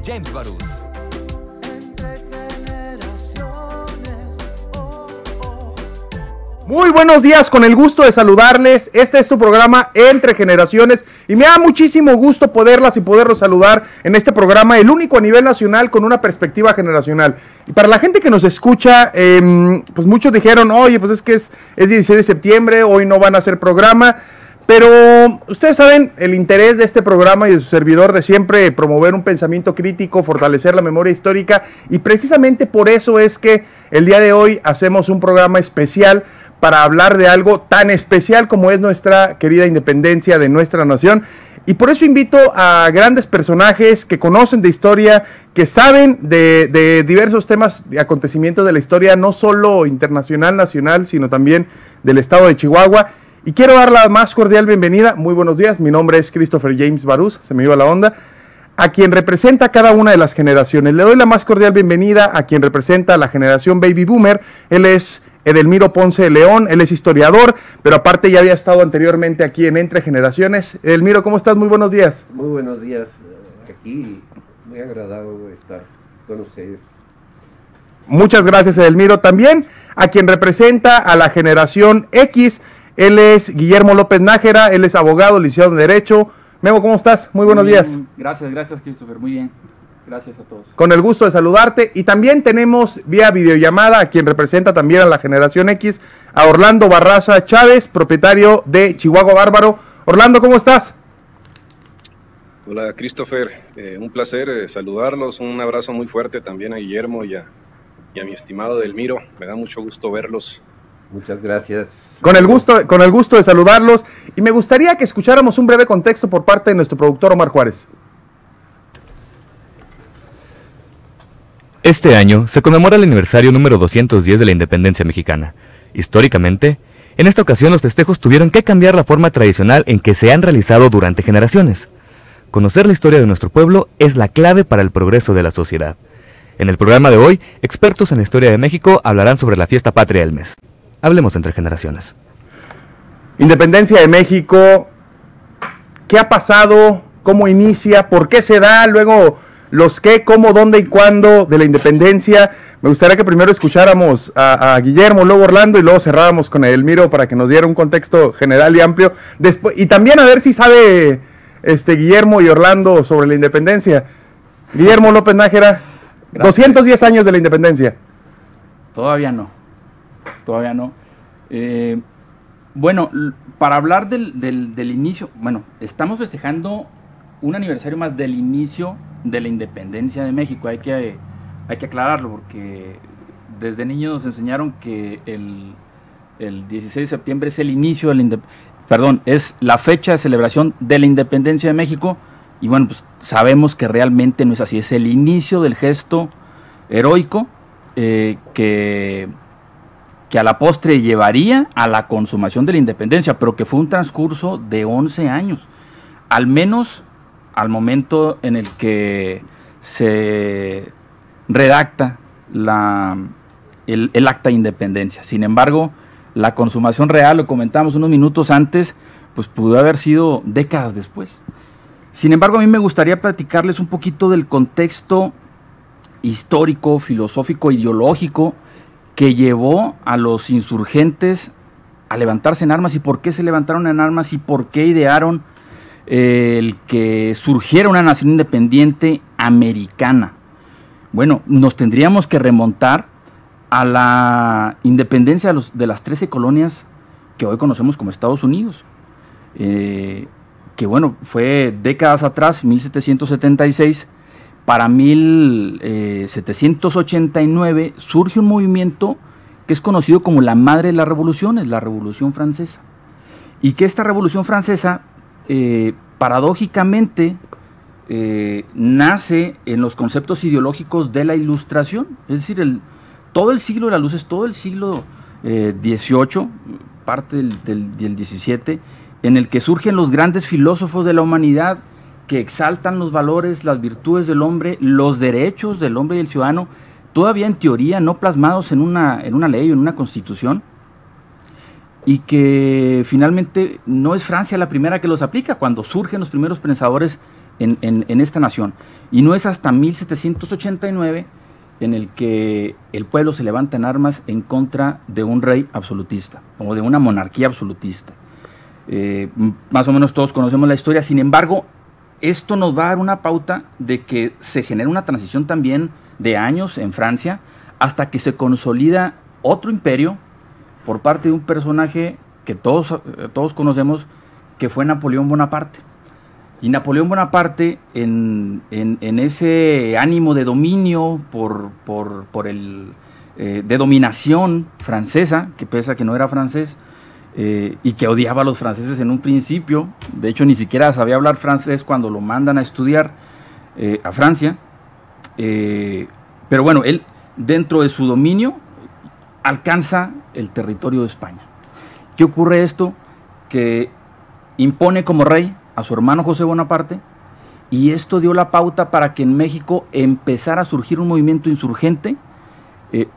James Barús. Muy buenos días, con el gusto de saludarles. Este es tu programa Entre Generaciones y me da muchísimo gusto poderlas y poderlos saludar en este programa, el único a nivel nacional con una perspectiva generacional. Y para la gente que nos escucha, pues muchos dijeron, oye, pues es que es 16 de septiembre, hoy no van a hacer programa. Pero ustedes saben el interés de este programa y de su servidor de siempre promover un pensamiento crítico, fortalecer la memoria histórica, y precisamente por eso es que el día de hoy hacemos un programa especial para hablar de algo tan especial como es nuestra querida independencia de nuestra nación. Y por eso invito a grandes personajes que conocen de historia, que saben de diversos temas y acontecimientos de la historia, no solo internacional, nacional, sino también del estado de Chihuahua. Y quiero dar la más cordial bienvenida. Muy buenos días, mi nombre es Christopher James Barús, se me iba la onda, a quien representa cada una de las generaciones. Le doy la más cordial bienvenida a quien representa a la generación Baby Boomer. Él es Edelmiro Ponce de León, él es historiador, pero aparte ya había estado anteriormente aquí en Entre Generaciones. Edelmiro, ¿cómo estás? Muy buenos días. Muy buenos días, aquí muy agradable estar con ustedes. Muchas gracias, Edelmiro. También a quien representa a la generación X, él es Guillermo López Nájera, él es abogado, licenciado en Derecho. Memo, ¿cómo estás? Muy buenos días. Gracias, Christopher, muy bien. Gracias a todos. Con el gusto de saludarte. Y también tenemos vía videollamada a quien representa también a la generación X, a Orlando Barraza Chávez, propietario de Chihuahua Bárbaro. Orlando, ¿cómo estás? Hola, Christopher, un placer saludarlos, un abrazo muy fuerte también a Guillermo y a mi estimado Edelmiro. Me da mucho gusto verlos. Muchas gracias. Con el gusto de saludarlos. Y me gustaría que escucháramos un breve contexto por parte de nuestro productor Omar Juárez. Este año se conmemora el aniversario número 210 de la independencia mexicana. Históricamente, en esta ocasión los festejos tuvieron que cambiar la forma tradicional en que se han realizado durante generaciones. Conocer la historia de nuestro pueblo es la clave para el progreso de la sociedad. En el programa de hoy, expertos en la historia de México hablarán sobre la fiesta patria del mes. Hablemos entre generaciones. Independencia de México, ¿qué ha pasado? ¿Cómo inicia? ¿Por qué se da? Luego, los qué, cómo, dónde y cuándo de la independencia. Me gustaría que primero escucháramos a Guillermo, luego Orlando y luego cerráramos con Edelmiro para que nos diera un contexto general y amplio. Después, y también a ver si sabe Guillermo y Orlando sobre la independencia. Guillermo López Nájera, 210 años de la independencia. Todavía no. Bueno, para hablar del inicio, bueno, estamos festejando un aniversario más del inicio de la independencia de México. Hay que aclararlo porque desde niños nos enseñaron que el 16 de septiembre es el inicio de la es la fecha de celebración de la independencia de México, y bueno, pues sabemos que realmente no es así, es el inicio del gesto heroico que a la postre llevaría a la consumación de la independencia, pero que fue un transcurso de 11 años, al menos al momento en el que se redacta el acta de independencia. Sin embargo, la consumación real, lo comentamos unos minutos antes, pues pudo haber sido décadas después. Sin embargo, a mí me gustaría platicarles un poquito del contexto histórico, filosófico, ideológico que llevó a los insurgentes a levantarse en armas, y por qué se levantaron en armas y por qué idearon el que surgiera una nación independiente americana. Bueno, nos tendríamos que remontar a la independencia de las 13 colonias que hoy conocemos como Estados Unidos, que bueno, fue décadas atrás, 1776, para 1789 surge un movimiento que es conocido como la madre de las revoluciones, la Revolución Francesa, y que esta Revolución Francesa paradójicamente nace en los conceptos ideológicos de la Ilustración, es decir, todo el siglo de las luces, todo el siglo XVIII, parte del XVII, en el que surgen los grandes filósofos de la humanidad que exaltan los valores, las virtudes del hombre, los derechos del hombre y del ciudadano, todavía en teoría no plasmados en una ley o en una constitución, y que finalmente no es Francia la primera que los aplica. Cuando surgen los primeros pensadores en esta nación. Y no es hasta 1789 en el que el pueblo se levanta en armas en contra de un rey absolutista o de una monarquía absolutista. Más o menos todos conocemos la historia. Sin embargo, esto nos va a dar una pauta de que se genera una transición también de años en Francia hasta que se consolida otro imperio por parte de un personaje que todos conocemos, que fue Napoleón Bonaparte. Y Napoleón Bonaparte, en ese ánimo de dominio de dominación francesa, que pese a que no era francés, y que odiaba a los franceses en un principio, de hecho ni siquiera sabía hablar francés cuando lo mandan a estudiar a Francia, pero bueno, él dentro de su dominio alcanza el territorio de España. ¿Qué ocurre esto? Que impone como rey a su hermano José Bonaparte, y esto dio la pauta para que en México empezara a surgir un movimiento insurgente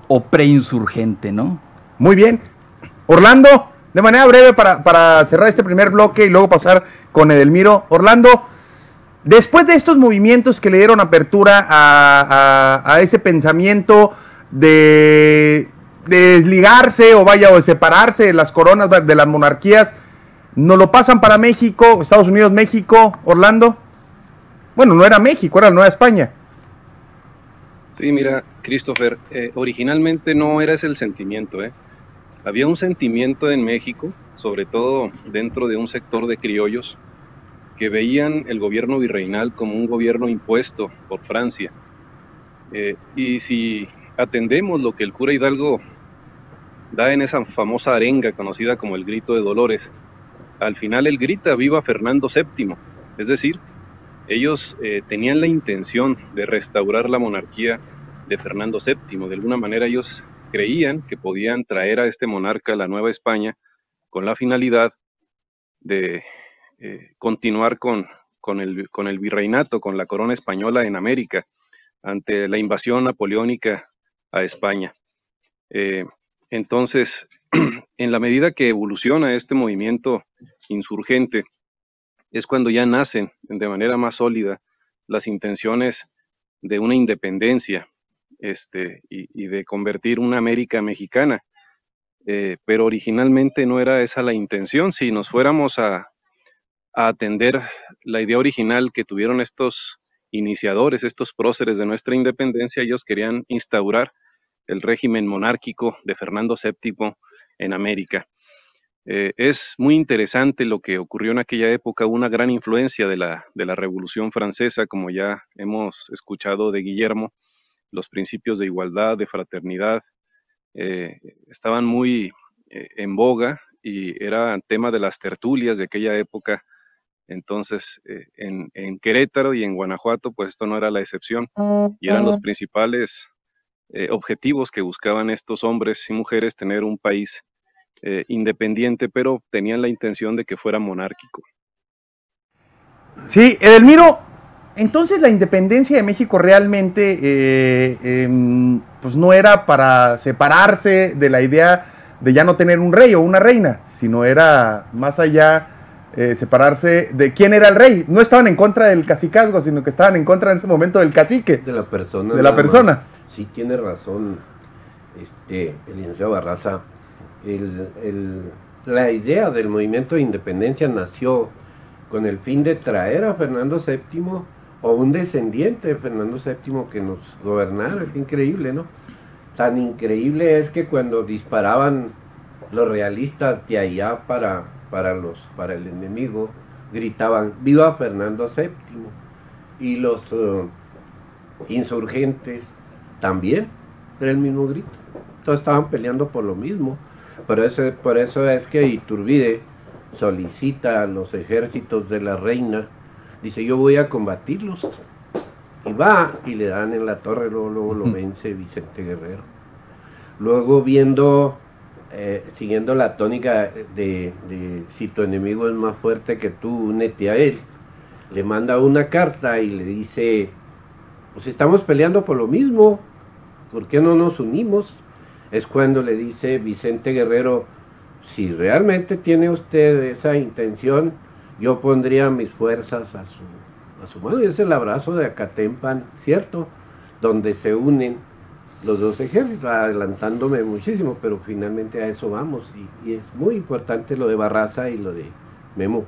o preinsurgente, ¿no? Muy bien. Orlando, de manera breve para cerrar este primer bloque y luego pasar con Edelmiro. Orlando, después de estos movimientos que le dieron apertura a ese pensamiento de desligarse o de separarse de las coronas de las monarquías, ¿nos lo pasan para México, Estados Unidos, México, Orlando? Bueno, no era México, era Nueva España. Sí, mira, Christopher, originalmente no era ese el sentimiento, Había un sentimiento en México, sobre todo dentro de un sector de criollos, que veían el gobierno virreinal como un gobierno impuesto por Francia. Y si atendemos lo que el cura Hidalgo da en esa famosa arenga conocida como el Grito de Dolores, al final él grita viva Fernando VII, es decir, ellos tenían la intención de restaurar la monarquía de Fernando VII. De alguna manera ellos creían que podían traer a este monarca a la Nueva España con la finalidad de continuar con el virreinato, con la corona española en América, ante la invasión napoleónica a España. Entonces, en la medida que evoluciona este movimiento insurgente, es cuando ya nacen de manera más sólida las intenciones de una independencia y de convertir una América mexicana. Pero originalmente no era esa la intención. Si nos fuéramos a atender la idea original que tuvieron estos iniciadores, estos próceres de nuestra independencia, ellos querían instaurar el régimen monárquico de Fernando VII en América. Es muy interesante lo que ocurrió en aquella época. Hubo una gran influencia de la Revolución Francesa, como ya hemos escuchado de Guillermo. Los principios de igualdad, de fraternidad, estaban muy en boga y era tema de las tertulias de aquella época. Entonces, en Querétaro y en Guanajuato, pues esto no era la excepción, y eran los principales objetivos que buscaban estos hombres y mujeres, tener un país independiente, pero tenían la intención de que fuera monárquico. Sí, Edelmiro, entonces la independencia de México realmente pues no era para separarse de la idea de ya no tener un rey o una reina, sino era más allá separarse de quién era el rey. No estaban en contra del cacicazgo, sino que estaban en contra en ese momento del cacique. De la persona. De la persona. Más. Sí, tiene razón el licenciado Barraza. La idea del movimiento de independencia nació con el fin de traer a Fernando VII o un descendiente de Fernando VII que nos gobernara. Es increíble, ¿no? Tan increíble es que cuando disparaban los realistas de allá para el enemigo, gritaban ¡viva Fernando VII! Y los insurgentes también, era el mismo grito. Todos estaban peleando por lo mismo. Por eso es que Iturbide solicita a los ejércitos de la reina, dice yo voy a combatirlos, y va y le dan en la torre, luego lo vence Vicente Guerrero. Luego siguiendo la tónica de si tu enemigo es más fuerte que tú, únete a él, le manda una carta y le dice pues estamos peleando por lo mismo, ¿por qué no nos unimos? Es cuando le dice Vicente Guerrero, si realmente tiene usted esa intención, yo pondría mis fuerzas a su mano, y es el abrazo de Acatempan, ¿cierto? Donde se unen los dos ejércitos, adelantándome muchísimo, pero finalmente a eso vamos, y es muy importante lo de Barraza y lo de Memo.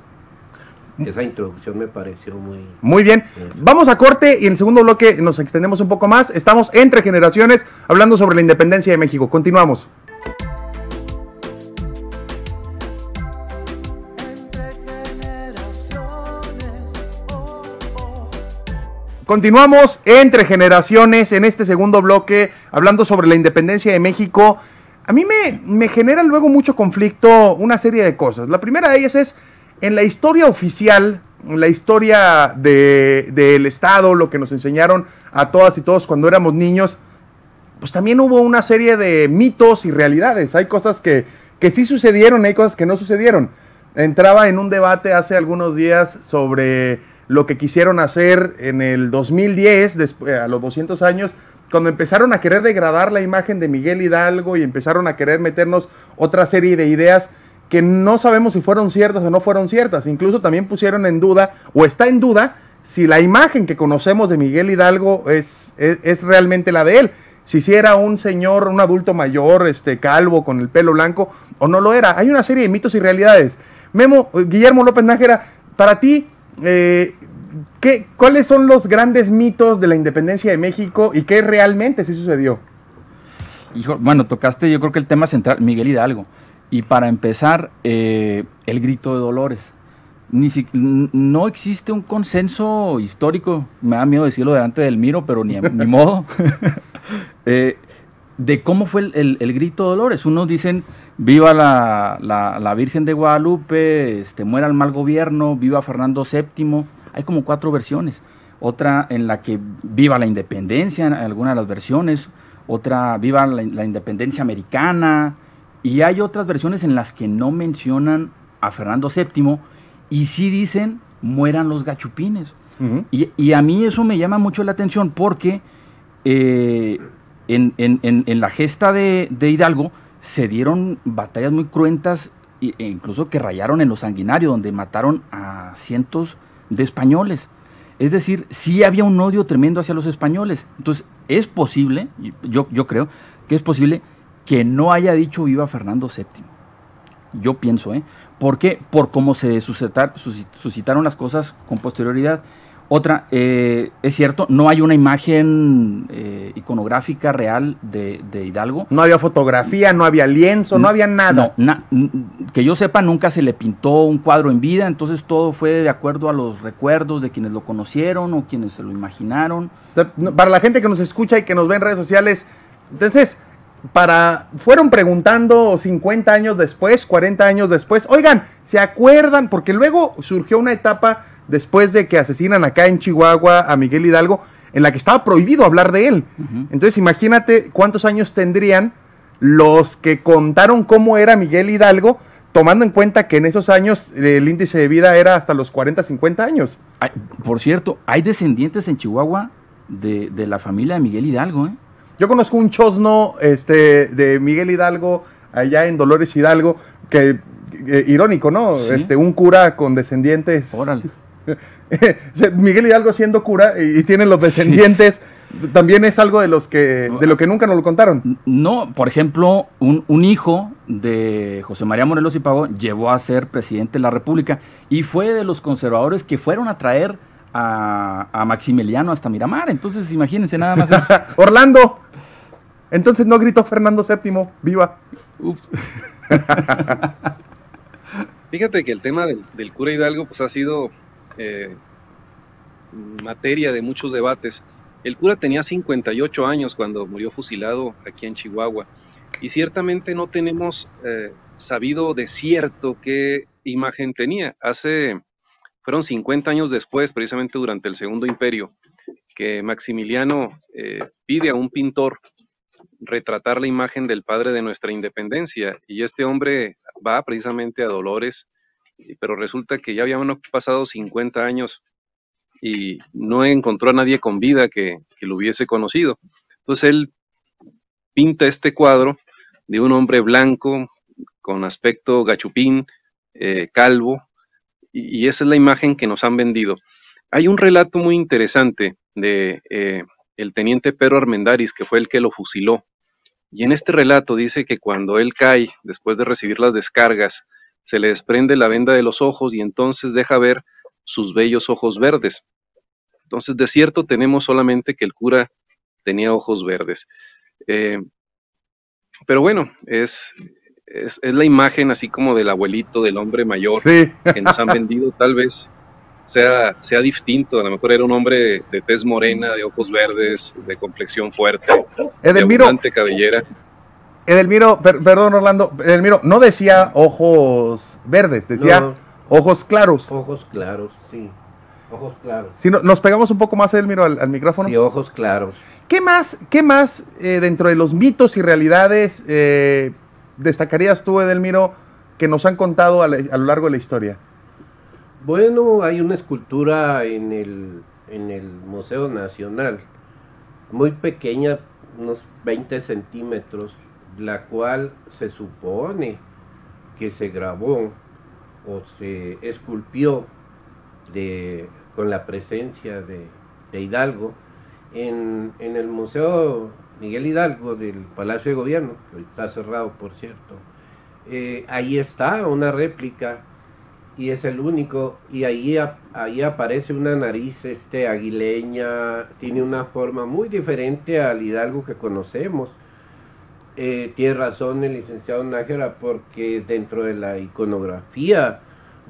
Esa introducción me pareció muy bien. Vamos a corte y en el segundo bloque nos extendemos un poco más. Estamos entre generaciones hablando sobre la independencia de México. Continuamos. Continuamos entre generaciones en este segundo bloque hablando sobre la independencia de México. A mí me genera luego mucho conflicto una serie de cosas. La primera de ellas es en la historia oficial, en la historia del Estado, lo que nos enseñaron a todas y todos cuando éramos niños, pues también hubo una serie de mitos y realidades. Hay cosas que sí sucedieron, hay cosas que no sucedieron. Entraba en un debate hace algunos días sobre lo que quisieron hacer en el 2010, a los 200 años, cuando empezaron a querer degradar la imagen de Miguel Hidalgo y empezaron a querer meternos otra serie de ideas que no sabemos si fueron ciertas o no fueron ciertas. Incluso también pusieron en duda, o está en duda, si la imagen que conocemos de Miguel Hidalgo es realmente la de él. Si era un señor, un adulto mayor, calvo, con el pelo blanco, o no lo era. Hay una serie de mitos y realidades. Memo, Guillermo López Nájera, para ti, ¿cuáles son los grandes mitos de la independencia de México y qué realmente sí sucedió? Hijo, bueno, tocaste yo creo que el tema central, Miguel Hidalgo. Y para empezar, el grito de Dolores. No existe un consenso histórico, me da miedo decirlo delante del Miro, pero ni modo, de cómo fue el grito de Dolores. Unos dicen, viva la Virgen de Guadalupe, muera el mal gobierno, viva Fernando VII. Hay como 4 versiones. Otra en la que viva la independencia, en alguna de las versiones. Otra, viva la independencia americana. Y hay otras versiones en las que no mencionan a Fernando VII y sí dicen, mueran los gachupines. Uh-huh. Y a mí eso me llama mucho la atención porque en la gesta de Hidalgo se dieron batallas muy cruentas e incluso que rayaron en lo sanguinario, donde mataron a cientos de españoles. Es decir, sí había un odio tremendo hacia los españoles. Entonces, es posible, yo creo que es posible que no haya dicho viva Fernando VII. Yo pienso, ¿por qué? Por cómo se suscitaron las cosas con posterioridad. Otra, es cierto, no hay una imagen iconográfica real de Hidalgo. No había fotografía, no había lienzo, no había nada. Que yo sepa, nunca se le pintó un cuadro en vida, entonces todo fue de acuerdo a los recuerdos de quienes lo conocieron o quienes se lo imaginaron. Para la gente que nos escucha y que nos ve en redes sociales, entonces, fueron preguntando 50 años después, 40 años después, oigan, ¿se acuerdan? Porque luego surgió una etapa después de que asesinan acá en Chihuahua a Miguel Hidalgo, en la que estaba prohibido hablar de él. Uh-huh. Entonces imagínate cuántos años tendrían los que contaron cómo era Miguel Hidalgo, tomando en cuenta que en esos años el índice de vida era hasta los 40, 50 años. Por cierto, hay descendientes en Chihuahua de la familia de Miguel Hidalgo, Yo conozco un chosno de Miguel Hidalgo allá en Dolores Hidalgo, que irónico, ¿no? ¿Sí? Un cura con descendientes. Órale. Miguel Hidalgo siendo cura y tienen los descendientes, sí. También es algo de lo que nunca nos lo contaron. No, por ejemplo, un hijo de José María Morelos y Pavón llegó a ser presidente de la República y fue de los conservadores que fueron a traer a Maximiliano hasta Miramar. Entonces imagínense nada más eso. Orlando. Entonces no gritó Fernando VII, viva. Ups. Fíjate que el tema del cura Hidalgo pues ha sido materia de muchos debates. El cura tenía 58 años cuando murió fusilado aquí en Chihuahua y ciertamente no tenemos sabido de cierto qué imagen tenía. Fueron 50 años después, precisamente durante el Segundo Imperio, que Maximiliano pide a un pintor retratar la imagen del padre de nuestra independencia, y este hombre va precisamente a Dolores, pero resulta que ya habían pasado 50 años y no encontró a nadie con vida que lo hubiese conocido. Entonces él pinta este cuadro de un hombre blanco, con aspecto gachupín, calvo, y esa es la imagen que nos han vendido. Hay un relato muy interesante de el teniente Pedro Armendáriz, que fue el que lo fusiló. Y en este relato dice que cuando él cae, después de recibir las descargas, se le desprende la venda de los ojos y entonces deja ver sus bellos ojos verdes. Entonces, de cierto, tenemos solamente que el cura tenía ojos verdes. Pero bueno, es la imagen así como del abuelito, del hombre mayor, sí, que nos han vendido. Tal vez sea distinto, a lo mejor era un hombre de tez morena, de ojos verdes, de complexión fuerte, Edelmiro, de abundante cabellera. Edelmiro, perdón Orlando, Edelmiro, no decía ojos verdes, decía No. ojos claros. Ojos claros, sí. Ojos claros. Si nos pegamos un poco más, Edelmiro, al micrófono. Sí, ojos claros. ¿Qué más dentro de los mitos y realidades destacarías tú, Edelmiro, que nos han contado a lo largo de la historia? Bueno, hay una escultura en el Museo Nacional, muy pequeña, unos 20 centímetros, la cual se supone que se grabó o se esculpió con la presencia de Hidalgo en el Museo Miguel Hidalgo del Palacio de Gobierno, que está cerrado por cierto. Ahí está una réplica y es el único, y ahí aparece una nariz aguileña, tiene una forma muy diferente al Hidalgo que conocemos. Tiene razón el licenciado Nájera, porque dentro de la iconografía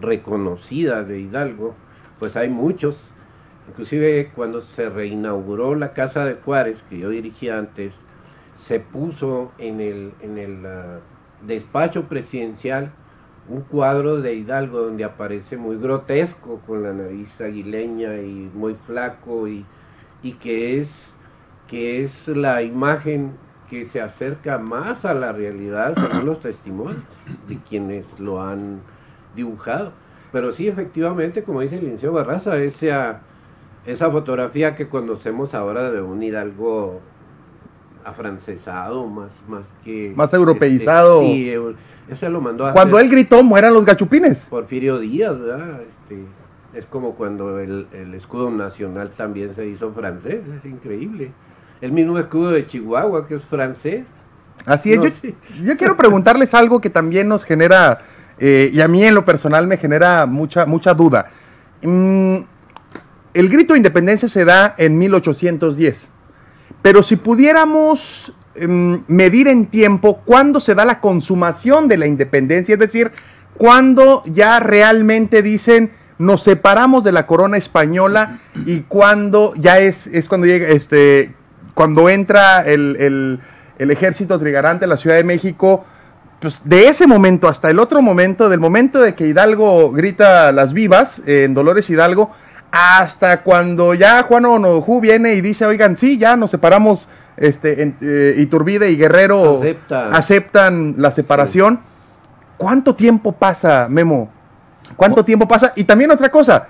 reconocida de Hidalgo, pues hay muchos. Inclusive cuando se reinauguró la Casa de Juárez, que yo dirigía antes, se puso en el despacho presidencial un cuadro de Hidalgo donde aparece muy grotesco, con la nariz aguileña y muy flaco, y que es la imagen que se acerca más a la realidad según los testimonios de quienes lo han dibujado. Pero sí, efectivamente, como dice el licenciado Barraza, esa fotografía que conocemos ahora de un Hidalgo afrancesado, más europeizado. Sí, ese lo mandó a cuando hacer él gritó, mueran los gachupines. Porfirio Díaz, ¿verdad? Es como cuando el escudo nacional también se hizo francés, es increíble. El mismo escudo de Chihuahua, que es francés. Así es. No, yo quiero preguntarles algo que también nos genera, y a mí en lo personal me genera mucha duda. El grito de independencia se da en 1810, pero si pudiéramos medir en tiempo cuándo se da la consumación de la independencia, es decir, cuándo ya realmente dicen nos separamos de la corona española, y cuándo ya es cuando llega cuando entra el ejército trigarante a la Ciudad de México. Pues de ese momento hasta el otro momento, del momento de que Hidalgo grita las vivas en Dolores Hidalgo, hasta cuando ya Juan Onojú viene y dice, oigan, sí, ya nos separamos, Iturbide y Guerrero aceptan la separación. Sí. ¿Cuánto tiempo pasa, Memo? ¿Cuánto tiempo pasa? Y también otra cosa,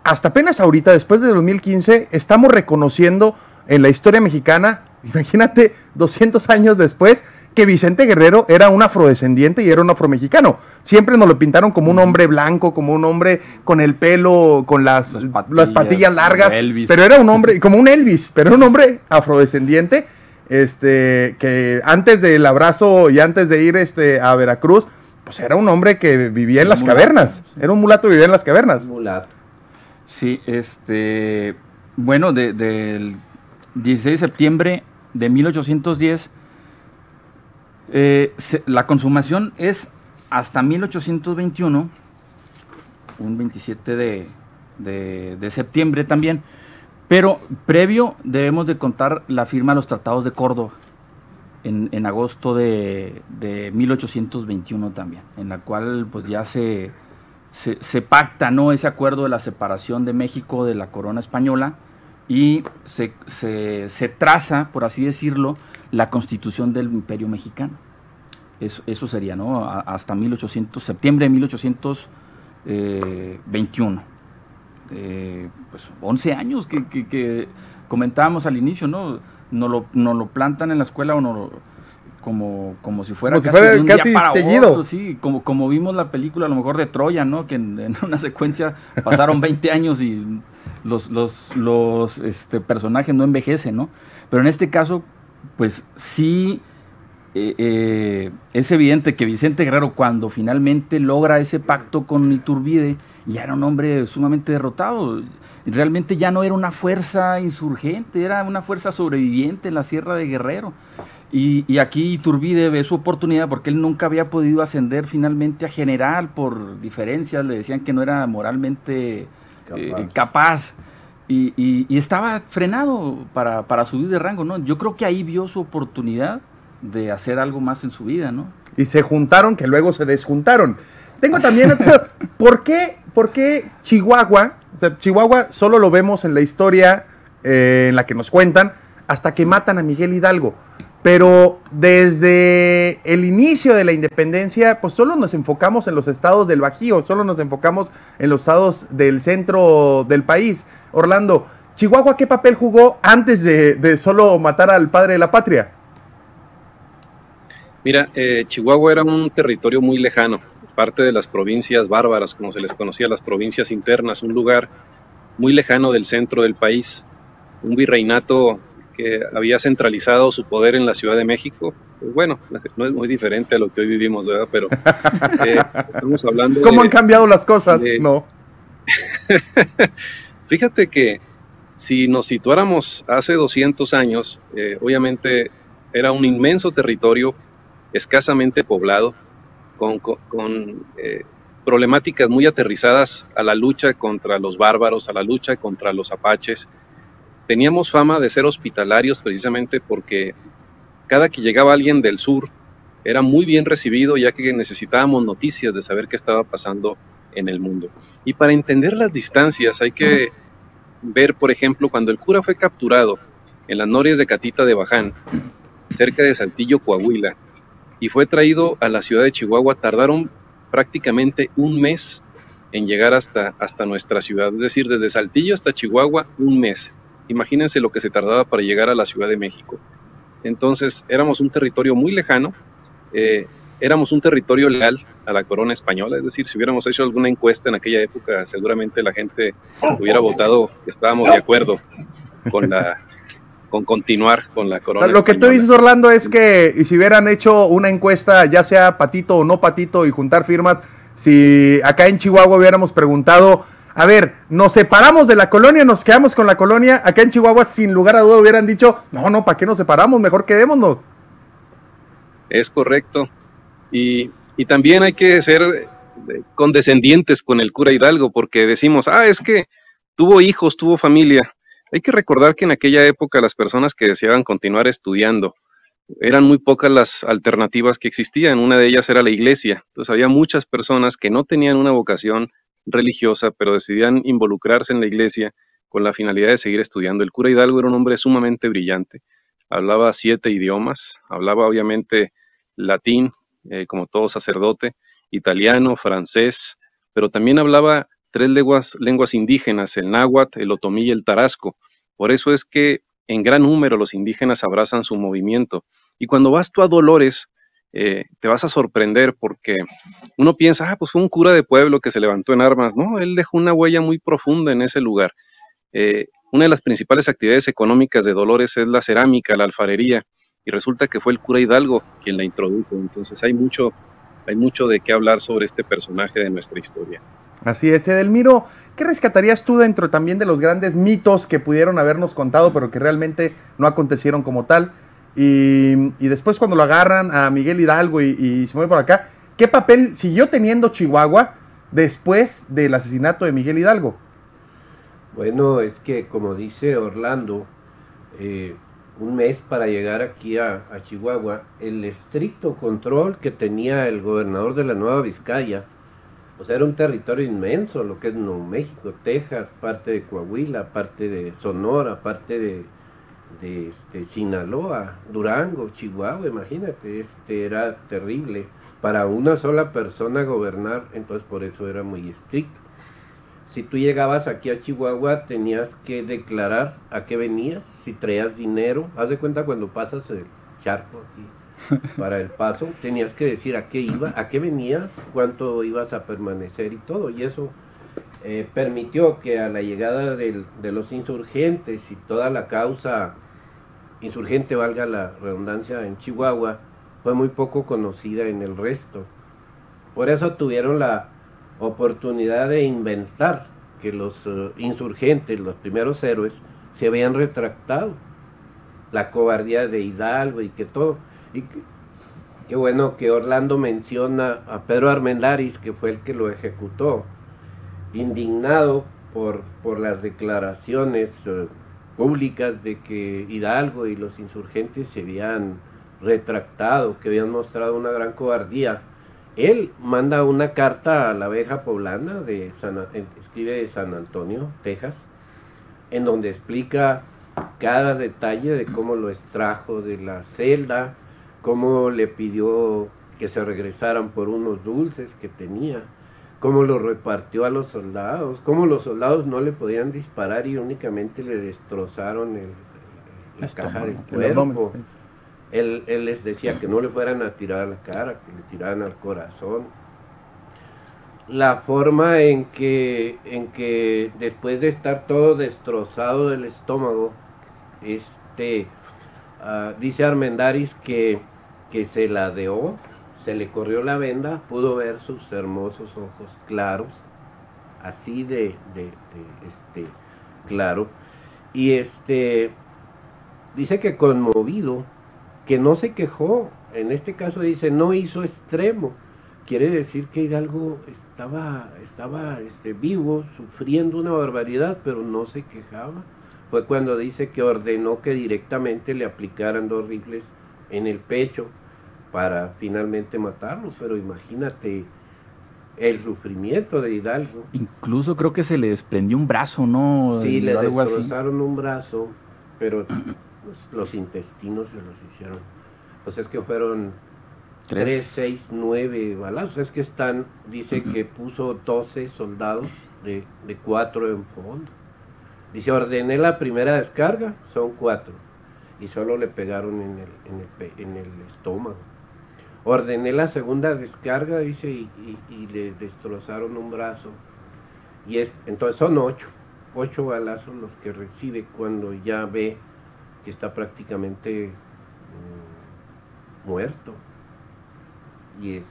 hasta apenas ahorita, después de 2015, estamos reconociendo en la historia mexicana, imagínate, 200 años después, que Vicente Guerrero era un afrodescendiente y era un afromexicano. Siempre nos lo pintaron como un hombre blanco, como un hombre con el pelo, con las patillas largas, pero era un hombre, como un Elvis, pero era un hombre afrodescendiente, que antes del abrazo y antes de ir a Veracruz, pues era un hombre que vivía en las cavernas, era un mulato que vivía en las cavernas. Mulato. Sí, bueno, del 16 de septiembre de 1810, la consumación es hasta 1821, un 27 de septiembre también, pero previo debemos de contar la firma de los tratados de Córdoba en agosto de 1821 también, en la cual pues ya se pacta, ¿no?, ese acuerdo de la separación de México de la corona española, y se traza, por así decirlo, la constitución del Imperio Mexicano. Eso sería, ¿no?, hasta septiembre de 1821. Pues 11 años que comentábamos al inicio, ¿no? Nos lo plantan en la escuela como si fuera casi de un día para seguido. Otro, sí, como vimos la película a lo mejor de Troya, ¿no?, que en una secuencia pasaron 20 años y los personajes no envejecen, ¿no? Pero en este caso, pues sí, es evidente que Vicente Guerrero, cuando finalmente logra ese pacto con Iturbide, ya era un hombre sumamente derrotado. Realmente ya no era una fuerza insurgente, era una fuerza sobreviviente en la Sierra de Guerrero. Y aquí Iturbide ve su oportunidad porque él nunca había podido ascender finalmente a general por diferencias, le decían que no era moralmente capaz. Y estaba frenado para subir de rango, ¿no? Yo creo que ahí vio su oportunidad de hacer algo más en su vida, ¿no? Y se juntaron, que luego se desjuntaron. Tengo también ¿por qué Chihuahua? O sea, Chihuahua solo lo vemos en la historia en la que nos cuentan hasta que matan a Miguel Hidalgo. Pero desde el inicio de la independencia, pues solo nos enfocamos en los estados del Bajío, solo nos enfocamos en los estados del centro del país. Orlando, ¿Chihuahua qué papel jugó antes de solo matar al padre de la patria? Mira, Chihuahua era un territorio muy lejano, parte de las provincias bárbaras, como se les conocía, las provincias internas, un lugar muy lejano del centro del país, un virreinato que había centralizado su poder en la Ciudad de México. Pues bueno, no es muy diferente a lo que hoy vivimos, ¿verdad? Pero estamos hablando ¿Cómo han cambiado las cosas? No. Fíjate que si nos situáramos hace 200 años, obviamente era un inmenso territorio, escasamente poblado, con problemáticas muy aterrizadas a la lucha contra los bárbaros, a la lucha contra los apaches. Teníamos fama de ser hospitalarios precisamente porque cada que llegaba alguien del sur era muy bien recibido, ya que necesitábamos noticias de saber qué estaba pasando en el mundo. Y para entender las distancias hay que ver, por ejemplo, cuando el cura fue capturado en las norias de Catita de Baján, cerca de Saltillo, Coahuila, y fue traído a la ciudad de Chihuahua, tardaron prácticamente un mes en llegar hasta nuestra ciudad, es decir, desde Saltillo hasta Chihuahua, un mes. Imagínense lo que se tardaba para llegar a la Ciudad de México. Entonces, éramos un territorio muy lejano, éramos un territorio leal a la corona española, es decir, si hubiéramos hecho alguna encuesta en aquella época, seguramente la gente hubiera votado que estábamos de acuerdo con continuar con la corona española. Lo que tú dices, Orlando, es que si hubieran hecho una encuesta, ya sea patito o no patito, y juntar firmas, si acá en Chihuahua hubiéramos preguntado, a ver, ¿nos separamos de la colonia, nos quedamos con la colonia? Acá en Chihuahua, sin lugar a duda, hubieran dicho, no, ¿para qué nos separamos? Mejor quedémonos. Es correcto. Y también hay que ser condescendientes con el cura Hidalgo, porque decimos, es que tuvo hijos, tuvo familia. Hay que recordar que en aquella época las personas que deseaban continuar estudiando, eran muy pocas las alternativas que existían. Una de ellas era la iglesia. Entonces había muchas personas que no tenían una vocación religiosa, pero decidían involucrarse en la iglesia con la finalidad de seguir estudiando. El cura Hidalgo era un hombre sumamente brillante, hablaba 7 idiomas, hablaba obviamente latín, como todo sacerdote, italiano, francés, pero también hablaba 3 lenguas indígenas, el náhuatl, el otomí y el tarasco. Por eso es que en gran número los indígenas abrazan su movimiento. Y cuando vas tú a Dolores, te vas a sorprender porque uno piensa, pues fue un cura de pueblo que se levantó en armas. No, él dejó una huella muy profunda en ese lugar. Una de las principales actividades económicas de Dolores es la cerámica, la alfarería, y resulta que fue el cura Hidalgo quien la introdujo. Entonces hay mucho de qué hablar sobre este personaje de nuestra historia. Así es, Edelmiro, ¿qué rescatarías tú dentro también de los grandes mitos que pudieron habernos contado, pero que realmente no acontecieron como tal? Y después cuando lo agarran a Miguel Hidalgo y se mueve por acá, ¿qué papel siguió teniendo Chihuahua después del asesinato de Miguel Hidalgo? Bueno, es que como dice Orlando, un mes para llegar aquí a Chihuahua, el estricto control que tenía el gobernador de la Nueva Vizcaya, o sea, era un territorio inmenso, lo que es Nuevo México, Texas, parte de Coahuila, parte de Sonora, parte de Sinaloa, Durango, Chihuahua, imagínate, era terrible para una sola persona gobernar, entonces por eso era muy estricto. Si tú llegabas aquí a Chihuahua tenías que declarar a qué venías, si traías dinero, haz de cuenta cuando pasas el charco aquí para el paso, tenías que decir a qué venías, cuánto ibas a permanecer y todo, y eso permitió que a la llegada de los insurgentes y toda la causa insurgente, valga la redundancia, en Chihuahua, fue muy poco conocida en el resto. Por eso tuvieron la oportunidad de inventar que los insurgentes, los primeros héroes, se habían retractado. La cobardía de Hidalgo y que todo. Y qué bueno que Orlando menciona a Pedro Armendáriz, que fue el que lo ejecutó, indignado por las declaraciones públicas de que Hidalgo y los insurgentes se habían retractado, que habían mostrado una gran cobardía. Él manda una carta a la abeja poblana, escribe de San Antonio, Texas, en donde explica cada detalle de cómo lo extrajo de la celda, cómo le pidió que se regresaran por unos dulces que tenía, cómo lo repartió a los soldados, cómo los soldados no le podían disparar y únicamente le destrozaron la caja del cuerpo. Él les decía que no le fueran a tirar a la cara, que le tiraran al corazón. La forma en que después de estar todo destrozado del estómago, dice Armendáriz que se ladeó, se le corrió la venda, pudo ver sus hermosos ojos claros, así de claro, y dice que conmovido, que no se quejó, en este caso dice, no hizo extremo, quiere decir que Hidalgo estaba vivo, sufriendo una barbaridad, pero no se quejaba. Fue cuando dice que ordenó que directamente le aplicaran 2 rifles en el pecho para finalmente matarlo, pero imagínate el sufrimiento de Hidalgo. Incluso creo que se le desprendió un brazo, ¿no? Sí, le destrozaron un brazo, pero los intestinos se los hicieron. Pues es que fueron 3, 6, 9 balazos. Es que dice que puso 12 soldados de 4 en fondo. Dice, ordené la primera descarga, son 4. Y solo le pegaron en el estómago. Ordené la segunda descarga, dice, y le destrozaron un brazo. Entonces son 8 balazos los que recibe cuando ya ve que está prácticamente muerto. Y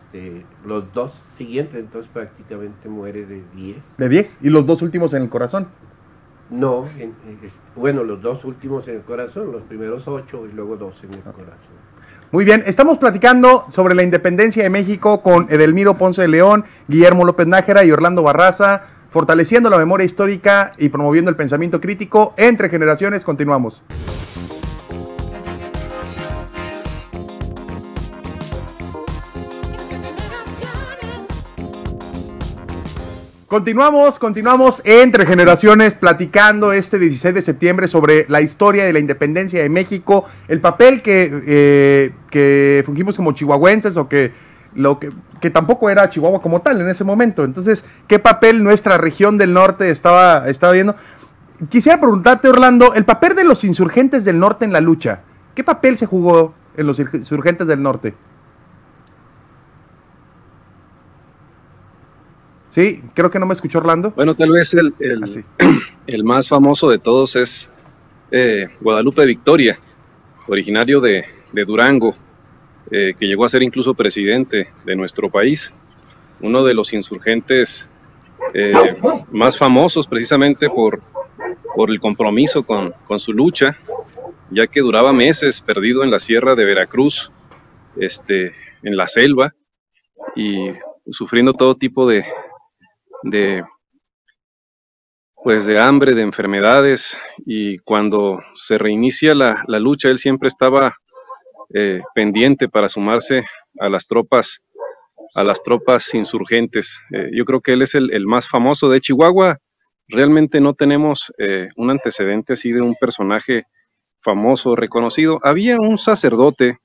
los 2 siguientes, entonces prácticamente muere de 10. ¿De 10? ¿Y los 2 últimos en el corazón? No, bueno, los 2 últimos en el corazón, los primeros 8 y luego 2 en el corazón. Muy bien, estamos platicando sobre la independencia de México con Edelmiro Ponce de León, Guillermo López Nájera y Orlando Barraza, fortaleciendo la memoria histórica y promoviendo el pensamiento crítico entre generaciones. Continuamos. Continuamos entre generaciones platicando este 16 de septiembre sobre la historia de la independencia de México, el papel que fungimos como chihuahuenses o que tampoco era Chihuahua como tal en ese momento. Entonces, ¿qué papel nuestra región del norte estaba viendo? Quisiera preguntarte, Orlando, el papel de los insurgentes del norte en la lucha. ¿Qué papel se jugó en los insurgentes del norte? Sí, creo que no me escuchó Orlando. Bueno, tal vez el más famoso de todos es Guadalupe Victoria, originario de Durango, que llegó a ser incluso presidente de nuestro país. Uno de los insurgentes más famosos precisamente por el compromiso con su lucha, ya que duraba meses perdido en la sierra de Veracruz, en la selva, y sufriendo todo tipo de hambre, de enfermedades, y cuando se reinicia la lucha, él siempre estaba pendiente para sumarse a las tropas insurgentes. Yo creo que él es el más famoso de Chihuahua. Realmente no tenemos un antecedente así de un personaje famoso, reconocido. Había un sacerdote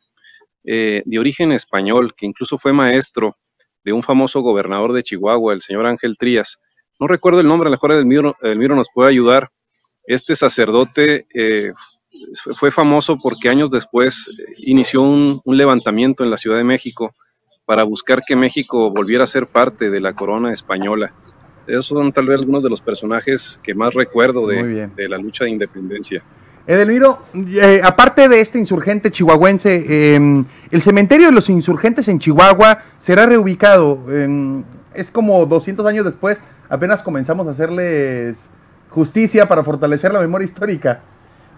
de origen español que incluso fue maestro de un famoso gobernador de Chihuahua, el señor Ángel Trías. No recuerdo el nombre, a lo mejor Edelmiro nos puede ayudar. Este sacerdote fue famoso porque años después inició un levantamiento en la Ciudad de México para buscar que México volviera a ser parte de la corona española. Esos son tal vez algunos de los personajes que más recuerdo de la lucha de independencia. Edelmiro, aparte de este insurgente chihuahuense, el cementerio de los insurgentes en Chihuahua será reubicado. Es como 200 años después, apenas comenzamos a hacerles justicia para fortalecer la memoria histórica.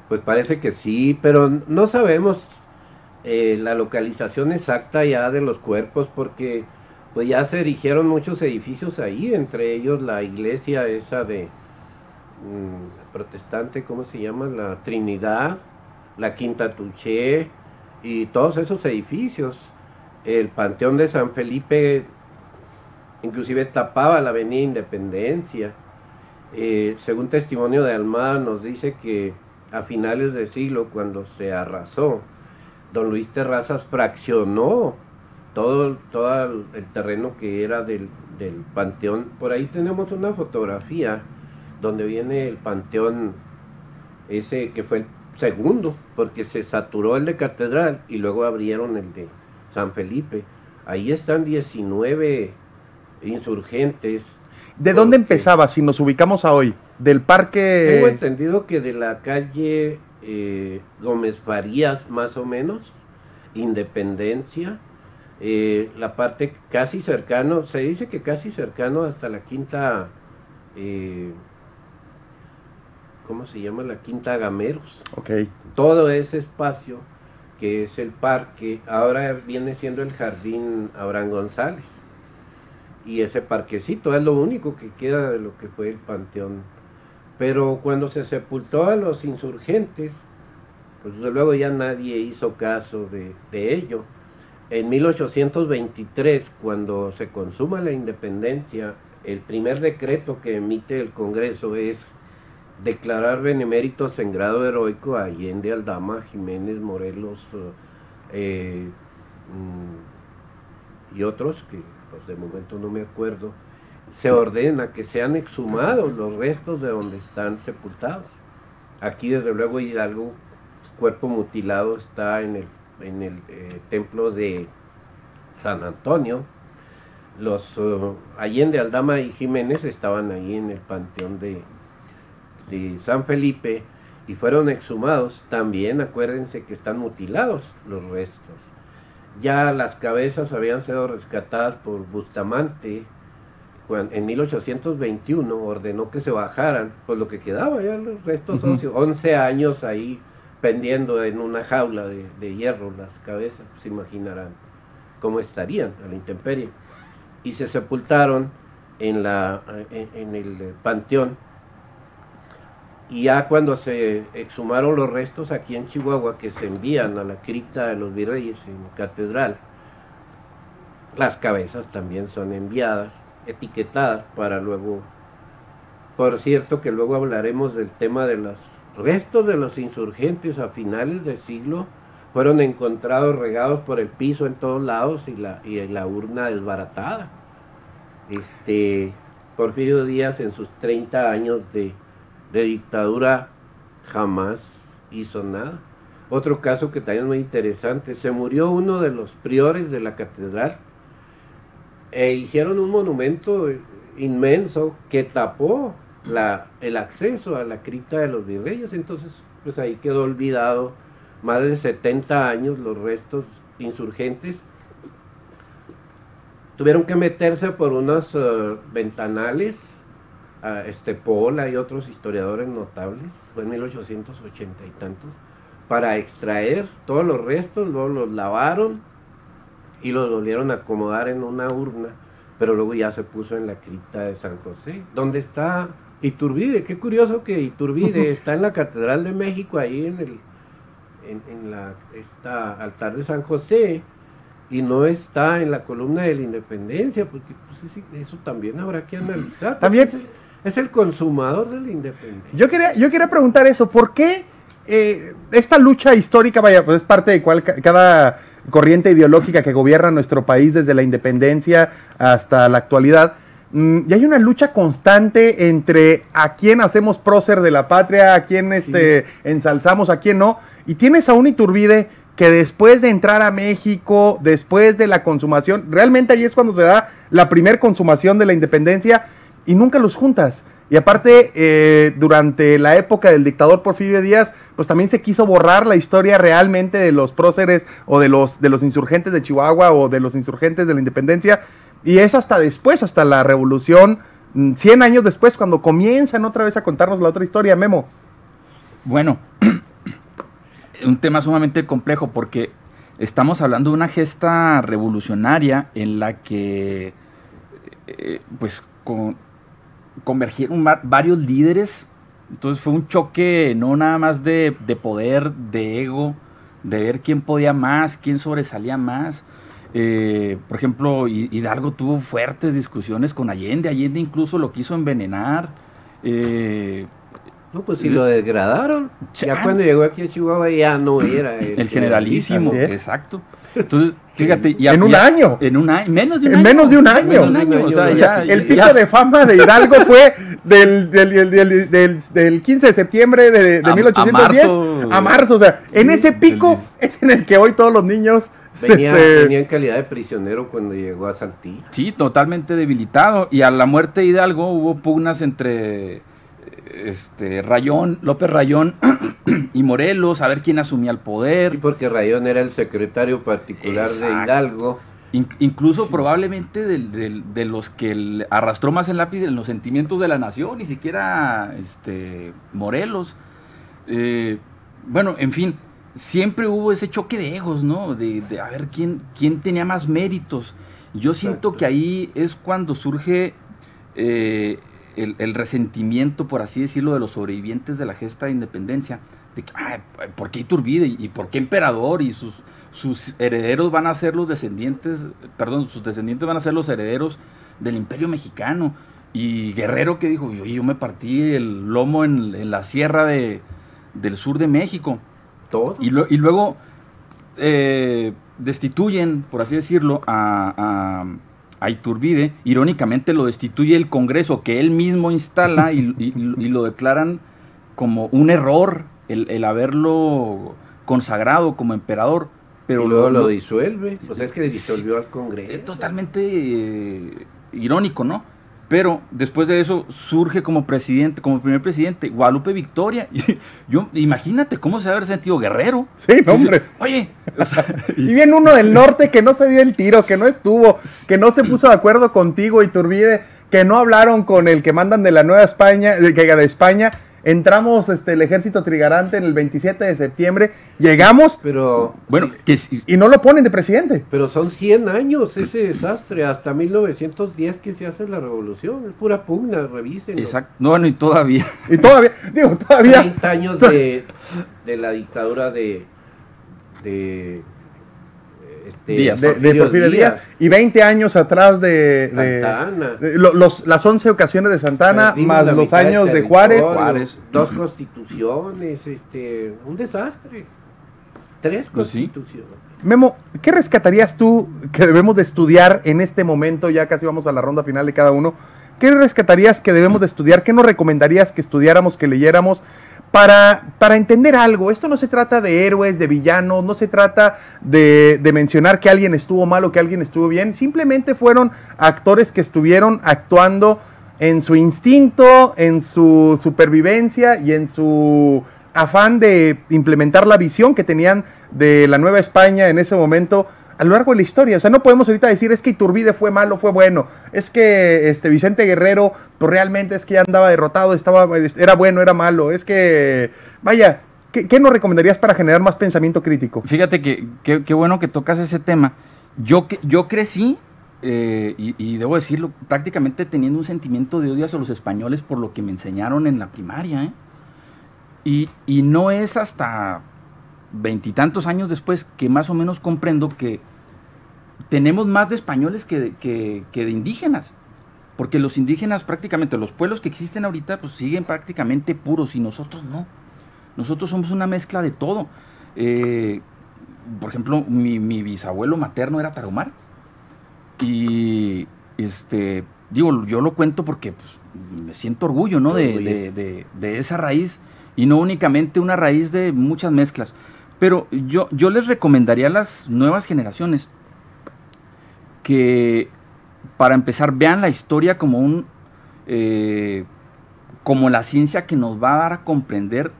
Pues parece que sí, pero no sabemos la localización exacta ya de los cuerpos, porque pues ya se erigieron muchos edificios ahí, entre ellos la iglesia esa de protestante, ¿cómo se llama? La Trinidad, la Quinta Tuché y todos esos edificios. El Panteón de San Felipe inclusive tapaba la Avenida Independencia. Según testimonio de Almada nos dice que a finales del siglo, cuando se arrasó, don Luis Terrazas fraccionó todo el terreno que era del panteón. Por ahí tenemos una fotografía donde viene el panteón ese que fue el segundo, porque se saturó el de Catedral y luego abrieron el de San Felipe. Ahí están 19 insurgentes. ¿De dónde empezaba, si nos ubicamos a hoy? ¿Del parque? Tengo entendido que de la calle Gómez Farías, más o menos, Independencia, la parte casi cercano, se dice que casi cercano hasta la quinta, ¿cómo se llama? La Quinta Gameros. Okay. Todo ese espacio que es el parque, ahora viene siendo el Jardín Abraham González. Y ese parquecito es lo único que queda de lo que fue el panteón. Pero cuando se sepultó a los insurgentes, pues desde luego ya nadie hizo caso de ello. En 1823, cuando se consuma la independencia, el primer decreto que emite el Congreso es declarar beneméritos en grado heroico a Allende, Aldama, Jiménez, Morelos y otros que pues de momento no me acuerdo. Se ordena que sean exhumados los restos de donde están sepultados. Aquí desde luego Hidalgo, cuerpo mutilado, está en el templo de San Antonio. Los Allende, Aldama y Jiménez estaban ahí en el panteón de San Felipe y fueron exhumados. También acuérdense que están mutilados los restos. Ya las cabezas habían sido rescatadas por Bustamante. En 1821 ordenó que se bajaran, pues lo que quedaba ya los restos óseos, 11 años ahí pendiendo en una jaula de hierro las cabezas, se imaginarán cómo estarían a la intemperie. Y se sepultaron en el panteón. Y ya cuando se exhumaron los restos aquí en Chihuahua, que se envían a la cripta de los Virreyes en Catedral, las cabezas también son enviadas, etiquetadas para luego, por cierto que luego hablaremos del tema de los restos de los insurgentes a finales del siglo, fueron encontrados regados por el piso en todos lados y la urna desbaratada. Porfirio Díaz en sus 30 años de dictadura jamás hizo nada. Otro caso que también es muy interesante, se murió uno de los priores de la catedral e hicieron un monumento inmenso que tapó el acceso a la cripta de los Virreyes. Entonces pues ahí quedó olvidado más de 70 años los restos insurgentes. Tuvieron que meterse por unos ventanales a Estepola y otros historiadores notables, fue en 1880 y tantos, para extraer todos los restos, luego los lavaron y los volvieron a acomodar en una urna, pero luego ya se puso en la cripta de San José, donde está Iturbide. Qué curioso que Iturbide está en la Catedral de México, ahí en esta altar de San José, y no está en la columna de la Independencia, porque pues, eso también habrá que analizar. También es el consumador de la independencia. Yo quería preguntar eso, ¿por qué esta lucha histórica, vaya, pues es parte de cada corriente ideológica que gobierna nuestro país desde la independencia hasta la actualidad, y hay una lucha constante entre a quién hacemos prócer de la patria, a quién ensalzamos, a quién no, y tienes a un Iturbide que después de entrar a México, después de la consumación, realmente ahí es cuando se da la primer consumación de la independencia, y nunca los juntas. Y aparte, durante la época del dictador Porfirio Díaz, pues también se quiso borrar la historia realmente de los próceres o de los insurgentes de Chihuahua o de los insurgentes de la independencia. Y es hasta después, hasta la revolución, 100 años después, cuando comienzan otra vez a contarnos la otra historia, Memo. Bueno, un tema sumamente complejo porque estamos hablando de una gesta revolucionaria en la que, pues, convergieron varios líderes. Entonces fue un choque no nada más de poder, de ego, de ver quién podía más, quién sobresalía más. Por ejemplo, Hidalgo tuvo fuertes discusiones con Allende. Allende incluso lo quiso envenenar. No, pues si lo degradaron. Ya cuando llegó aquí a Chihuahua ya no era el generalísimo. Exacto. Entonces, fíjate, en un año. Menos de un año. Menos de un año. O sea, el pico de fama de Hidalgo fue del 15 de septiembre de 1810 a marzo. O sea, en ese pico es en el que hoy todos los niños venía en calidad de prisionero cuando llegó a Saltillo. Sí, totalmente debilitado. Y a la muerte de Hidalgo hubo pugnas entre López Rayón y Morelos, a ver quién asumía el poder. Sí, porque Rayón era el secretario particular de Hidalgo. Incluso probablemente de los que arrastró más el lápiz en los sentimientos de la nación, ni siquiera Morelos. Bueno, en fin, siempre hubo ese choque de egos, ¿no? De a ver quién tenía más méritos. Yo siento que ahí es cuando surge el resentimiento, por así decirlo, de los sobrevivientes de la gesta de independencia, de que, ¿por qué Iturbide? ¿Y por qué Emperador? Y sus herederos van a ser sus descendientes van a ser los herederos del Imperio Mexicano. Y Guerrero, que dijo, yo me partí el lomo en la sierra del sur de México. ¿Todo? Y luego destituyen, por así decirlo, a Iturbide. Irónicamente lo destituye el Congreso, que él mismo instala y lo declaran como un error el haberlo consagrado como emperador. Pero y luego lo disuelve. O sea, es que disolvió al Congreso. Es totalmente irónico, ¿no? Pero después de eso surge como primer presidente, Guadalupe Victoria. Imagínate cómo se debe haber sentido Guerrero. Sí, hombre. Oye. Y viene uno del norte que no se dio el tiro, que no estuvo, que no se puso de acuerdo contigo, Iturbide, que no hablaron con el que mandan de la Nueva España, de España. Entramos el ejército trigarante en el 27 de septiembre, llegamos, pero bueno, y no lo ponen de presidente. Pero son 100 años ese desastre, hasta 1910 que se hace la revolución, es pura pugna, revisen. Exacto, no, bueno, y todavía. 30 años de la dictadura de Porfirio Díaz y 20 años atrás de Santa Ana. Las 11 ocasiones de Santa Ana, más los años de Juárez. 2 constituciones, un desastre. 3 constituciones. Memo, ¿qué rescatarías tú que debemos de estudiar en este momento? Ya casi vamos a la ronda final de cada uno. ¿Qué rescatarías que debemos de estudiar? ¿Qué nos recomendarías que estudiáramos, que leyéramos? Para entender algo. Esto no se trata de héroes, de villanos, no se trata de mencionar que alguien estuvo mal o que alguien estuvo bien. Simplemente fueron actores que estuvieron actuando en su instinto, en su supervivencia y en su afán de implementar la visión que tenían de la Nueva España en ese momento a lo largo de la historia. O sea, no podemos ahorita decir es que Iturbide fue malo, fue bueno, es que Vicente Guerrero pues realmente es que ya andaba derrotado, era bueno, era malo, es que vaya, ¿qué nos recomendarías para generar más pensamiento crítico? Fíjate que bueno que tocas ese tema. Yo crecí y debo decirlo, prácticamente teniendo un sentimiento de odio hacia los españoles por lo que me enseñaron en la primaria, y no es hasta 20 y tantos años después que más o menos comprendo que tenemos más de españoles que de indígenas, porque los indígenas prácticamente, los pueblos que existen ahorita pues siguen prácticamente puros y nosotros no, nosotros somos una mezcla de todo. Por ejemplo, mi bisabuelo materno era tarahumara y yo lo cuento porque pues, me siento orgullo, ¿no? de esa raíz, y no únicamente una raíz de muchas mezclas. Pero yo les recomendaría a las nuevas generaciones que, para empezar, vean la historia como un como la ciencia que nos va a dar a comprender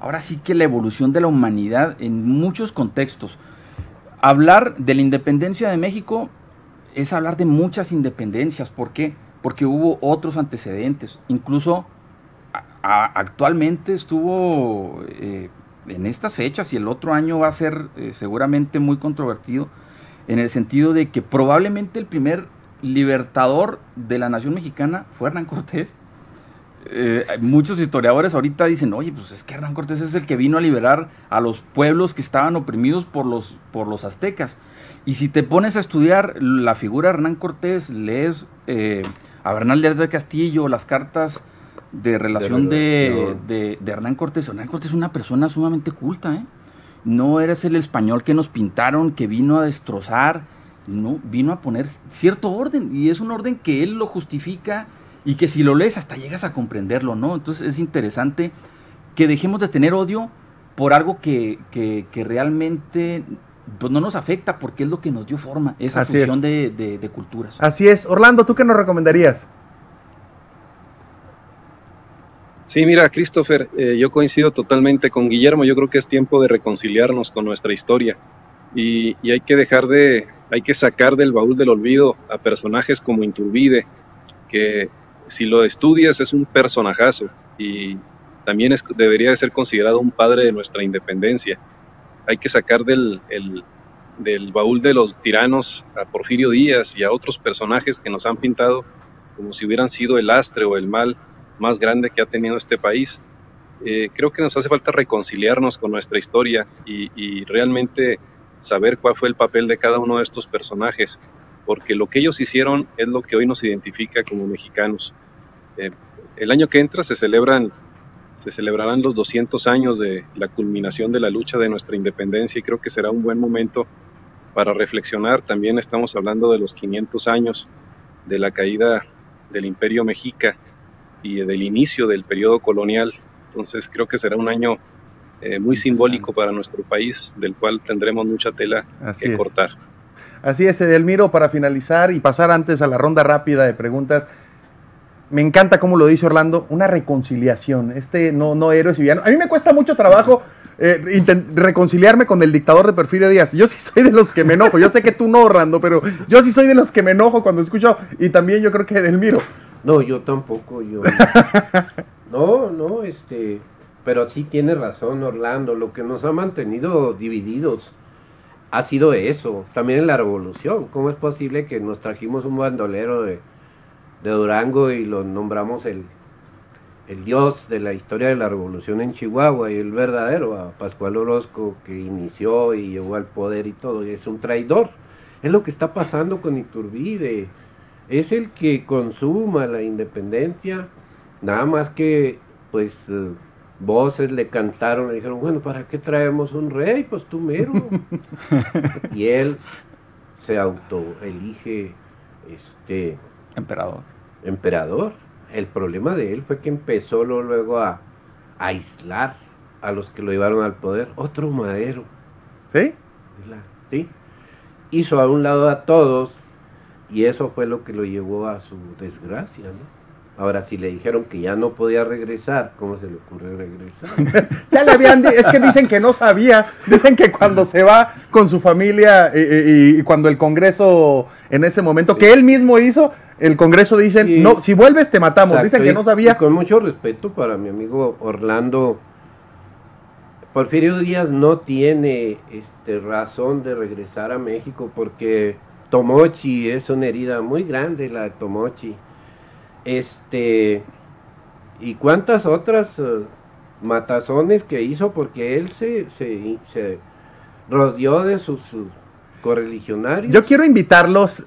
ahora sí que la evolución de la humanidad en muchos contextos. Hablar de la independencia de México es hablar de muchas independencias. ¿Por qué? Porque hubo otros antecedentes. Incluso actualmente estuvo en estas fechas, y el otro año va a ser seguramente muy controvertido, en el sentido de que probablemente el primer libertador de la nación mexicana fue Hernán Cortés. Muchos historiadores ahorita dicen, oye, pues es que Hernán Cortés es el que vino a liberar a los pueblos que estaban oprimidos por los aztecas. Y si te pones a estudiar la figura de Hernán Cortés, lees a Bernal Díaz de Castillo, las cartas de relación de Hernán Cortés. Hernán Cortés es una persona sumamente culta, ¿eh? No eres el español que nos pintaron, que vino a destrozar, no, vino a poner cierto orden, y es un orden que él lo justifica, y que si lo lees hasta llegas a comprenderlo, ¿no? Entonces es interesante que dejemos de tener odio por algo que realmente pues no nos afecta, porque es lo que nos dio forma, esa fusión de culturas. Así es. Orlando, ¿tú qué nos recomendarías? Sí, mira, Christopher, yo coincido totalmente con Guillermo. Yo creo que es tiempo de reconciliarnos con nuestra historia, y hay que sacar del baúl del olvido a personajes como Iturbide, que si lo estudias es un personajazo, y también debería de ser considerado un padre de nuestra independencia. Hay que sacar del baúl de los tiranos a Porfirio Díaz y a otros personajes que nos han pintado como si hubieran sido el lastre o el mal más grande que ha tenido este país. Creo que nos hace falta reconciliarnos con nuestra historia y realmente saber cuál fue el papel de cada uno de estos personajes, porque lo que ellos hicieron es lo que hoy nos identifica como mexicanos. El año que entra se celebrarán los 200 años de la culminación de la lucha de nuestra independencia, y creo que será un buen momento para reflexionar. También estamos hablando de los 500 años de la caída del Imperio Mexica y del inicio del periodo colonial. Entonces creo que será un año muy simbólico para nuestro país, del cual tendremos mucha tela que cortar. Así es, Edelmiro, para finalizar y pasar antes a la ronda rápida de preguntas, me encanta cómo lo dice Orlando, una reconciliación, no héroes y villanos. A mí me cuesta mucho trabajo reconciliarme con el dictador de Porfirio Díaz. Yo sí soy de los que me enojo, yo sé que tú no, Orlando, pero yo sí soy de los que me enojo cuando escucho, y también yo creo que Edelmiro. No, yo tampoco, No, pero sí tiene razón Orlando, lo que nos ha mantenido divididos ha sido eso, también en la revolución. ¿Cómo es posible que nos trajimos un bandolero de Durango y lo nombramos el dios de la historia de la revolución en Chihuahua, y el verdadero, a Pascual Orozco, que inició y llevó al poder y todo, y es un traidor? Es lo que está pasando con Iturbide, es el que consuma la independencia, nada más que pues voces le cantaron, le dijeron, bueno, ¿para qué traemos un rey? Pues tú mero. Y él se autoelige emperador. El problema de él fue que empezó luego a aislar a los que lo llevaron al poder. Otro Madero. ¿Sí? Sí. Hizo a un lado a todos, y eso fue lo que lo llevó a su desgracia, ¿no? Ahora, si le dijeron que ya no podía regresar, ¿cómo se le ocurre regresar? Ya le habían es que dicen que no sabía, dicen que cuando se va con su familia y cuando el Congreso en ese momento, que él mismo hizo, el Congreso dicen, no, si vuelves te matamos. Exacto, dicen que no sabía. Y con mucho respeto para mi amigo Orlando, Porfirio Díaz no tiene razón de regresar a México, porque Tomochi es una herida muy grande, la de Tomochi. Y cuántas otras matazones que hizo, porque él se rodeó de sus correligionarios. Yo quiero invitarlos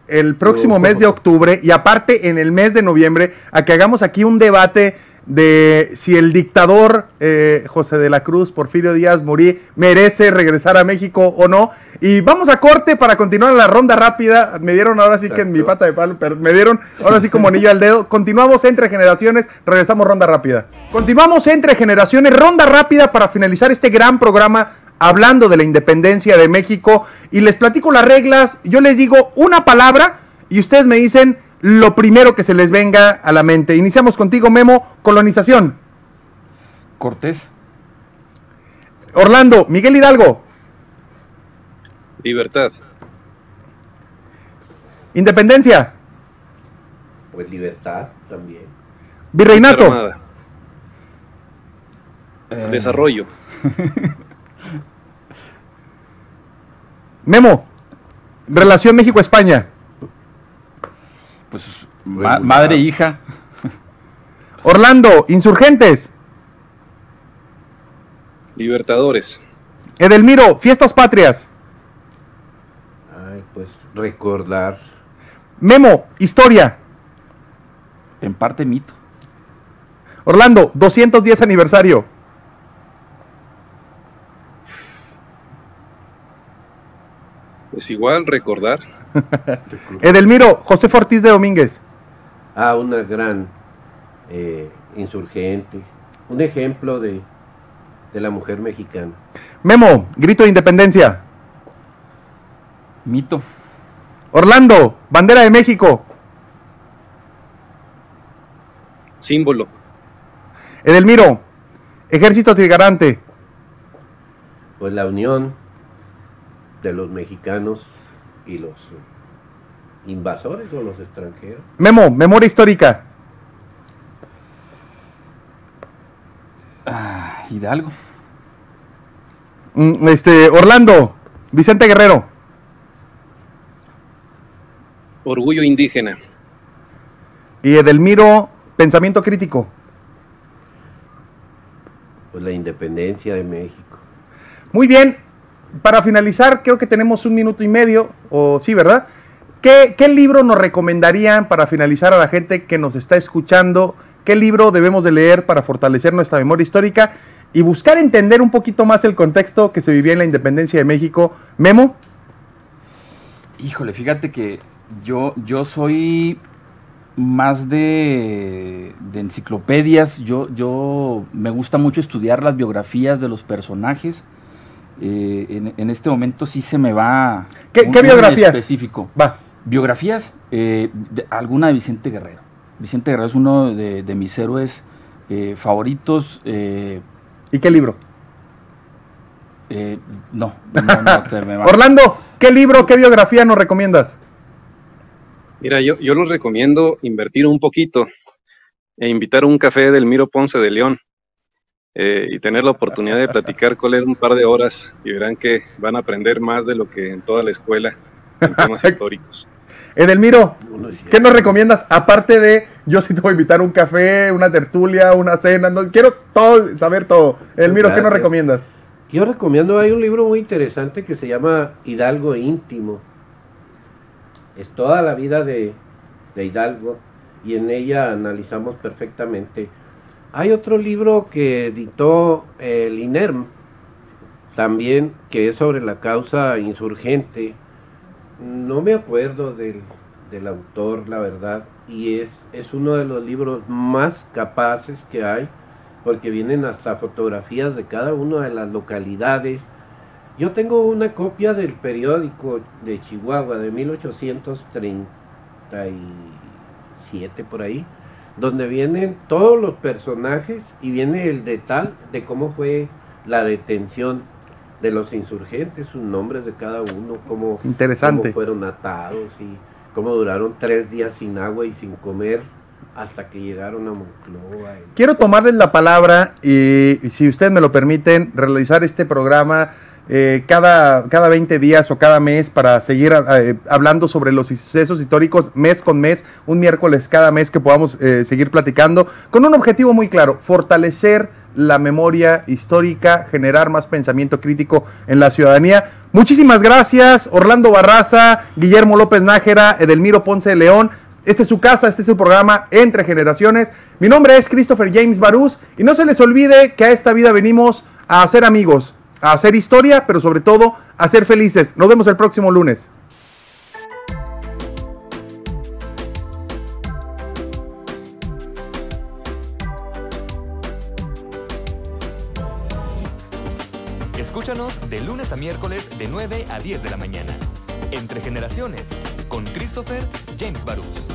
el próximo mes de octubre, y aparte en el mes de noviembre, a que hagamos aquí un debate de si el dictador José de la Cruz, Porfirio Díaz Murí, merece regresar a México o no. Y vamos a corte para continuar la ronda rápida. Me dieron ahora sí. Exacto. Que en mi pata de palo, pero me dieron ahora sí como anillo al dedo. Continuamos Entre Generaciones, regresamos ronda rápida. Continuamos Entre Generaciones, ronda rápida para finalizar este gran programa hablando de la independencia de México. Y les platico las reglas. Yo les digo una palabra y ustedes me dicen lo primero que se les venga a la mente. Iniciamos contigo, Memo. Colonización. Cortés. Orlando. Miguel Hidalgo. Libertad. Independencia. Pues libertad también. Virreinato. Armada. Desarrollo. Memo. Relación México-España. Pues madre e hija. Orlando. Insurgentes. Libertadores. Edelmiro. Fiestas patrias. Ay, pues recordar. Memo. Historia. En parte mito. Orlando. 210 aniversario. Pues igual recordar. Edelmiro. José Ortiz de Domínguez. Una gran insurgente. Un ejemplo de la mujer mexicana. Memo. Grito de Independencia. Mito. Orlando. Bandera de México. Símbolo. Edelmiro. Ejército Trigarante. Pues la unión de los mexicanos y los invasores o los extranjeros. Memo. Memoria histórica. Hidalgo. Orlando. Vicente Guerrero. Orgullo indígena. Y Edelmiro. Pensamiento crítico. Pues la independencia de México. Muy bien. Para finalizar, creo que tenemos 1 minuto y medio, o sí, ¿verdad? ¿Qué libro nos recomendarían para finalizar a la gente que nos está escuchando? ¿Qué libro debemos de leer para fortalecer nuestra memoria histórica y buscar entender un poquito más el contexto que se vivía en la independencia de México? Memo. Híjole, fíjate que yo soy más de enciclopedias. Yo me gusta mucho estudiar las biografías de los personajes. En este momento sí se me va. ¿Qué biografías? Específico. Va. Biografías, alguna de Vicente Guerrero. Vicente Guerrero es uno de mis héroes favoritos. ¿Y qué libro? No te me va. Orlando, ¿qué libro, qué biografía nos recomiendas? Mira, yo les recomiendo invertir un poquito e invitar a un café del Edelmiro Ponce de León y tener la oportunidad de platicar con él un par de horas y verán que van a aprender más de lo que en toda la escuela en temas históricos. Edelmiro, ¿qué nos recomiendas? Aparte de, yo sí te voy a invitar a un café, una tertulia, una cena, no, quiero todo, saber todo. Edelmiro, ¿qué nos recomiendas? Yo recomiendo, hay un libro muy interesante que se llama Hidalgo Íntimo. Es toda la vida de Hidalgo y en ella analizamos perfectamente. Hay otro libro que editó el INERM también, que es sobre la causa insurgente. No me acuerdo del autor, la verdad, y es uno de los libros más capaces que hay, porque vienen hasta fotografías de cada una de las localidades. Yo tengo una copia del periódico de Chihuahua de 1837 por ahí, donde vienen todos los personajes y viene el detalle de cómo fue la detención de los insurgentes, sus nombres de cada uno, cómo fueron atados y cómo duraron 3 días sin agua y sin comer hasta que llegaron a Monclova. Quiero tomarles la palabra y, si ustedes me lo permiten, realizar este programa cada 20 días o cada mes para seguir hablando sobre los sucesos históricos mes con mes, un miércoles cada mes que podamos seguir platicando con un objetivo muy claro: fortalecer la memoria histórica, generar más pensamiento crítico en la ciudadanía. Muchísimas gracias, Orlando Barraza, Guillermo López Nájera, Edelmiro Ponce de León. Este es su casa, este es su programa Entre Generaciones. Mi nombre es Christopher James Barús y no se les olvide que a esta vida venimos a hacer amigos, a hacer historia, pero sobre todo a ser felices. Nos vemos el próximo lunes. Escúchanos de lunes a miércoles de 9 a 10 de la mañana. Entre Generaciones, con Christopher James Barús.